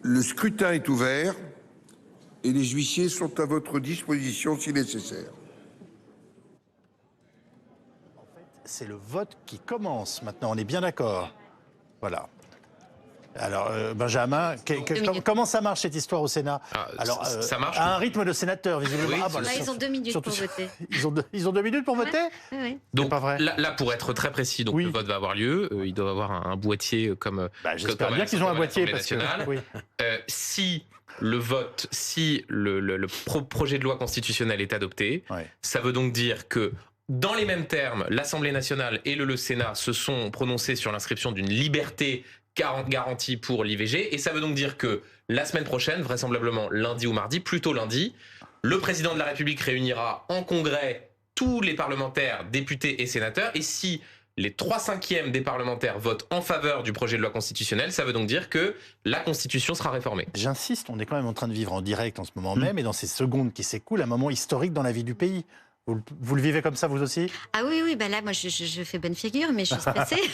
Le scrutin est ouvert et les huissiers sont à votre disposition si nécessaire. C'est le vote qui commence maintenant, on est bien d'accord. Voilà. Alors, Benjamin, comment ça marche cette histoire au Sénat? Alors, ça marche à un rythme de sénateur, visiblement. Oui, ils ont 2 minutes pour voter. Ils ont 2 minutes pour voter? Oui. Donc, pas vrai. Là, pour être très précis, donc, le vote va avoir lieu. Ils doivent avoir un boîtier comme. J'espère bien qu'ils ont un boîtier parce que. Oui. Si le vote, si le projet de loi constitutionnelle est adopté, ça veut donc dire que. Dans les mêmes termes, l'Assemblée nationale et le Sénat se sont prononcés sur l'inscription d'une liberté garantie pour l'IVG. Et ça veut donc dire que la semaine prochaine, vraisemblablement lundi ou mardi, plutôt lundi, le président de la République réunira en congrès tous les parlementaires, députés et sénateurs. Et si les 3/5 des parlementaires votent en faveur du projet de loi constitutionnelle, ça veut donc dire que la Constitution sera réformée. J'insiste, on est quand même en train de vivre en direct en ce moment même, et dans ces secondes qui s'écoulent, un moment historique dans la vie du pays. Vous le vivez comme ça, vous aussi? Ah oui, là, moi, je fais bonne figure, mais je suis stressée.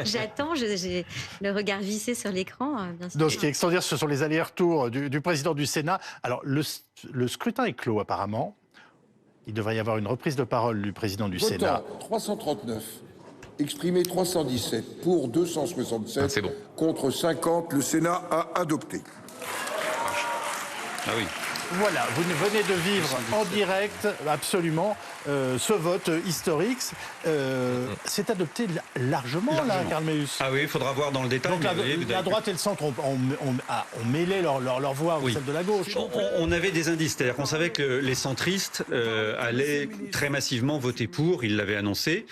J'attends, j'ai le regard vissé sur l'écran, bien sûr. Donc, ce qui est extraordinaire, ce sont les allers-retours du président du Sénat. Alors, le scrutin est clos, apparemment. Il devrait y avoir une reprise de parole du président du Sénat. 339, exprimé 317, pour 267, c'est bon. Contre 50, le Sénat a adopté. Ah oui. Voilà, vous venez de vivre en direct, absolument, ce vote historique. C'est adopté largement, là, Karl Meus. Ah oui, il faudra voir dans le détail. Donc la droite et le centre ont mêlé leur voix ou celle de la gauche. On avait des indices, c'est-à-dire qu'on savait que les centristes allaient très massivement voter pour, ils l'avaient annoncé.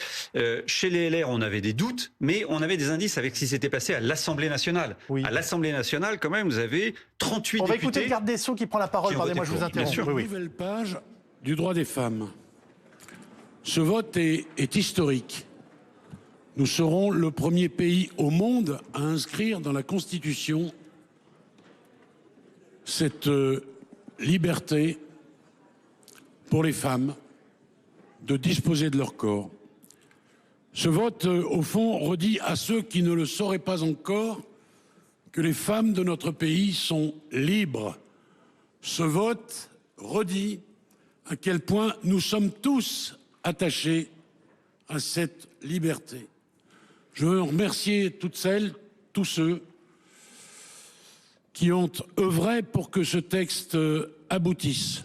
Chez les LR, on avait des doutes, mais on avait des indices avec ce qui s'était passé à l'Assemblée nationale. Oui. À l'Assemblée nationale, quand même, vous avez 38 députés. On va écouter le garde des Sceaux qui prend la parole. Pardonnez-moi, je vous interromps. Une nouvelle page du droit des femmes. Ce vote est historique. Nous serons le premier pays au monde à inscrire dans la Constitution cette liberté pour les femmes de disposer de leur corps. Ce vote, au fond, redit à ceux qui ne le sauraient pas encore que les femmes de notre pays sont libres. Ce vote redit à quel point nous sommes tous attachés à cette liberté. Je veux remercier toutes celles, tous ceux qui ont œuvré pour que ce texte aboutisse.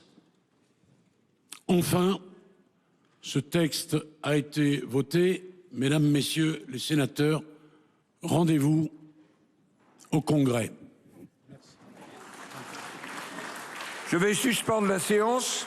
Enfin, ce texte a été voté. Mesdames, Messieurs les sénateurs, rendez-vous au Congrès. Je vais suspendre la séance.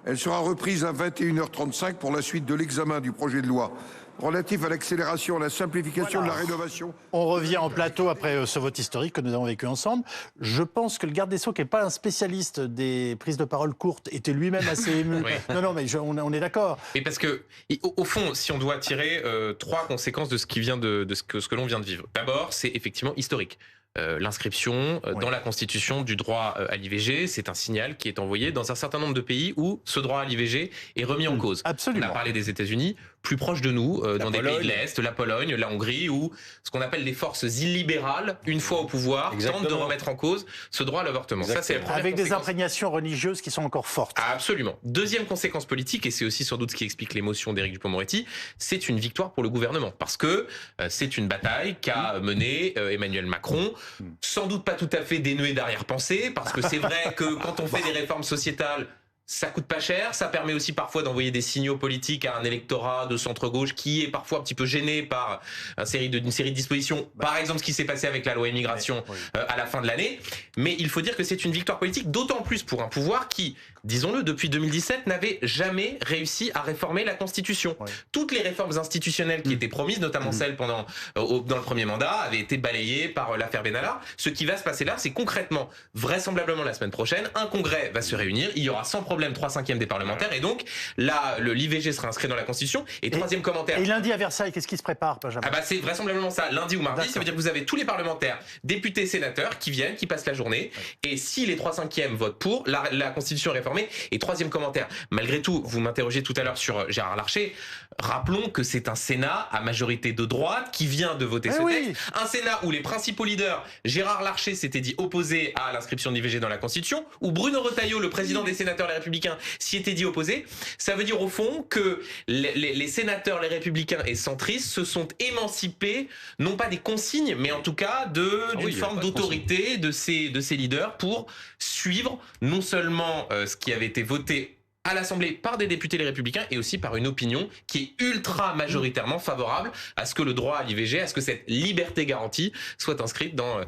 Elle sera reprise à 21h35 pour la suite de l'examen du projet de loi relatif à l'accélération, à la simplification de la rénovation. On revient en plateau après ce vote historique que nous avons vécu ensemble. Je pense que le garde des Sceaux, qui n'est pas un spécialiste des prises de parole courtes, était lui-même assez ému. Oui. Non, mais on est d'accord. Et parce que, au fond, si on doit tirer 3 conséquences de ce qui vient de ce que l'on vient de vivre. D'abord, c'est effectivement historique. L'inscription dans la Constitution du droit à l'IVG, c'est un signal qui est envoyé dans un certain nombre de pays où ce droit à l'IVG est remis en cause. Absolument. On a parlé des États-Unis, plus proche de nous, dans des pays de l'Est, la Pologne, la Hongrie, où ce qu'on appelle des forces illibérales, une fois au pouvoir, tentent de remettre en cause ce droit à l'avortement. Ça, c'est la première avec conséquence. Des imprégnations religieuses qui sont encore fortes. Absolument. Deuxième conséquence politique, et c'est aussi sans doute ce qui explique l'émotion d'Éric Dupond-Moretti, c'est une victoire pour le gouvernement. Parce que c'est une bataille qu'a menée Emmanuel Macron, sans doute pas tout à fait dénuée d'arrière-pensée, parce que c'est vrai que quand on fait des réformes sociétales, ça coûte pas cher, ça permet aussi parfois d'envoyer des signaux politiques à un électorat de centre-gauche qui est parfois un petit peu gêné par une série de dispositions, par exemple ce qui s'est passé avec la loi immigration à la fin de l'année. Mais il faut dire que c'est une victoire politique, d'autant plus pour un pouvoir qui, disons-le, depuis 2017, n'avait jamais réussi à réformer la Constitution. Toutes les réformes institutionnelles qui étaient promises, notamment celles dans le premier mandat, avaient été balayées par l'affaire Benalla. Ce qui va se passer là, c'est concrètement, vraisemblablement la semaine prochaine, un congrès va se réunir, il y aura sans problème problème, 3/5 des parlementaires, et donc là, l'IVG sera inscrit dans la Constitution. Et troisième commentaire. Et lundi à Versailles, qu'est-ce qui se prépare, Benjamin? Ah bah c'est vraisemblablement ça, lundi ou mardi, ça veut dire que vous avez tous les parlementaires, députés, sénateurs, qui viennent, qui passent la journée, et si les 3/5 votent pour, la Constitution est réformée. Et troisième commentaire, malgré tout, vous m'interrogez tout à l'heure sur Gérard Larcher, rappelons que c'est un Sénat à majorité de droite qui vient de voter ce texte, un Sénat où les principaux leaders, Gérard Larcher s'était dit opposé à l'inscription de l'IVG dans la Constitution, où Bruno Retailleau, le président des sénateurs les Républicains, s'y était dit opposé. Ça veut dire au fond que les sénateurs, les Républicains et centristes se sont émancipés, non pas des consignes, mais en tout cas d'une forme d'autorité de ces leaders pour suivre non seulement ce qui avait été voté à l'Assemblée par des députés les Républicains et aussi par une opinion qui est ultra majoritairement favorable à ce que le droit à l'IVG, à ce que cette liberté garantie soit inscrite dans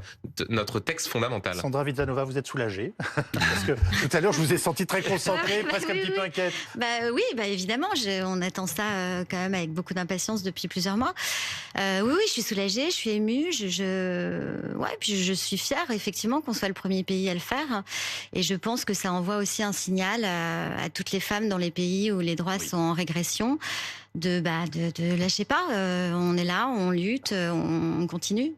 notre texte fondamental. Sandra Vitanova, vous êtes soulagée parce que tout à l'heure je vous ai senti très concentrée, presque un petit peu inquiète. Oui, évidemment, on attend ça quand même avec beaucoup d'impatience depuis plusieurs mois. Oui, je suis soulagée, je suis émue, puis je suis fière effectivement qu'on soit le premier pays à le faire, et je pense que ça envoie aussi un signal à toutes les femmes dans les pays où les droits sont en régression de lâcher pas, on est là, on lutte, on continue.